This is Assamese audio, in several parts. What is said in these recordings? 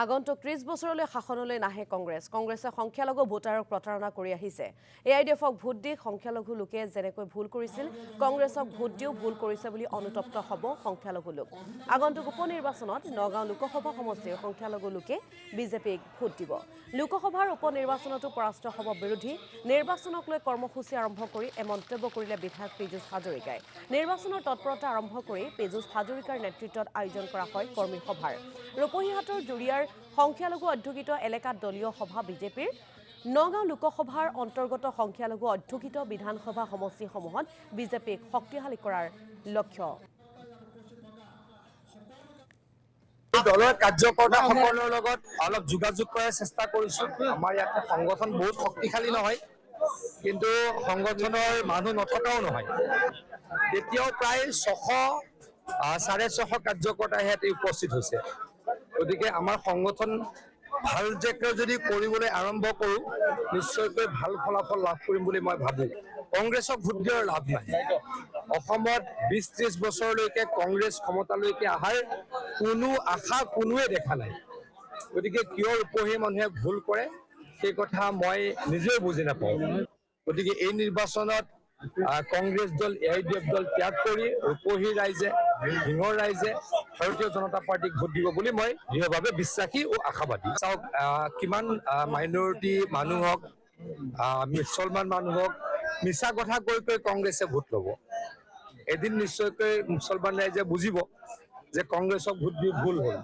আগন্তুক 30 বছৰলৈ শাসনলৈ নাহে কংগ্ৰেছে সংখ্যালঘু ভোটাৰক প্ৰতাৰণা কৰি আহিছে। এআইডিএফক ভোট দি সংখ্যালঘু লোকে যেনেকৈ ভুল কৰিছিল কংগ্ৰেছক ভোট দিও ভুল কৰিছে বুলি অনুতপ্ত হ'ব সংখ্যালঘু লোক। আগন্তুক উপনিৰ্বাচনত নগাঁও লোকসভা সমষ্টিৰ সংখ্যালঘু লোকে বিজেপিক ভোট দিব। লোকসভাৰ উপনিৰ্বাচনতো পৰাস্ত হ'ব বিৰোধী। নিৰ্বাচনক লৈ কৰ্মসূচী আৰম্ভ কৰি মন্তব্য কৰিলে বিধায়ক পীযুষ হাজৰিকাই। নিৰ্বাচনৰ তৎপৰতা আৰম্ভ কৰি পীযুষ হাজৰিকাৰ নেতৃত্বত আয়োজন কৰা হয় কৰ্মী সভাৰ। ৰূপহীহাটৰ জুৰিয়াৰ সংখ্যালঘু অধ্যুষিত এলেকাত দলীয় সভা বিজেপিৰ। নগাঁও লোকসভাৰ অন্তৰ্গত সংখ্যালঘু অধ্যুষিত বিধানসভা সমষ্টিসমূহত বিজেপিক শক্তিশালী কৰাৰ লক্ষ্য। দলৰ কাৰ্যকৰ্তাসকলৰ লগত অলপ যোগাযোগ কৰাৰ চেষ্টা কৰিছো। আমাৰ ইয়াতে সংগঠন বহুত শক্তিশালী নহয়, কিন্তু সংগঠনৰ মানুহ নথকাও নহয়। তেতিয়াও প্ৰায় 600-650 কাৰ্যকৰ্তা ইয়াতে উপস্থিত হৈছে। গতিকে আমাৰ সংগঠন ভাল জেগাত যদি কৰিবলৈ আৰম্ভ কৰোঁ, নিশ্চয়কৈ ভাল ফলাফল লাভ কৰিম বুলি মই ভাবোঁ। কংগ্ৰেছক ভোট দিয়াৰ লাভ নাই। অসমত 20-30 বছৰলৈকে কংগ্ৰেছ ক্ষমতালৈকে অহাৰ কোনো আশা কোনোৱে দেখা নাই। গতিকে কিয় ৰূপহী মানুহে ভুল কৰে সেই কথা মই নিজেও বুজি নাপাওঁ। গতিকে এই নিৰ্বাচনত কংগ্ৰেছ দল, এআইডিএফ দল ত্যাগ কৰি ৰূপহী ৰাইজে, সিংহৰ ৰাইজে ভাৰতীয় জনতা পাৰ্টিক ভোট দিব বুলি মই দৃঢ়ভাৱে বিশ্বাসী ও আশাবাদী। চাওক, কিমান মাইনৰিটি মানুহক, মুছলমান মানুহক মিছা কথা কৈ কংগ্ৰেছে ভোট ল'ব। এদিন নিশ্চয়কৈ মুছলমান ৰাইজে বুজিব যে কংগ্ৰেছক ভোট দি ভুল হ'ল।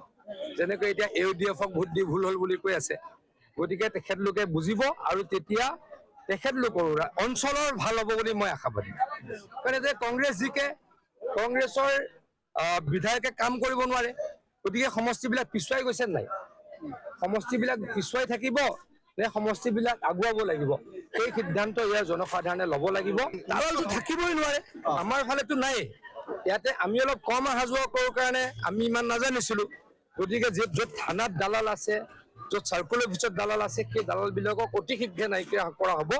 যেনেকৈ এতিয়া এআইডিএফক ভোট দি ভুল হ'ল বুলি কৈ আছে। গতিকে তেখেতলোকে বুজিব আৰু তেতিয়া তেখেতলোকৰ অঞ্চলৰ ভাল হ'ব বুলি মই আশাবাদী। কাৰণ এতিয়া কংগ্ৰেছ জিকে, কংগ্ৰেছৰ বিধায়কে কাম কৰিব নোৱাৰে। গতিকে সমষ্টিবিলাক পিছুৱাই গৈছে নাই? সমষ্টিবিলাক পিছুৱাই থাকিব নে সমষ্টিবিলাক আগুৱাব লাগিব? সেই সিদ্ধান্ত ইয়াৰ জনসাধাৰণে ল'ব লাগিব। দালালটো থাকিবই নোৱাৰে, আমাৰ ফালেতো নাই। ইয়াতে আমি অলপ কম অহা যোৱা কৰোঁ কাৰণে আমি ইমান নাজানিছিলোঁ। গতিকে য'ত থানাত দালাল আছে, য'ত চাৰ্কুল অফিচত দালাল আছে, সেই দালালবিলাকক অতি শীঘ্ৰে নাইকিয়া কৰা হ'ব।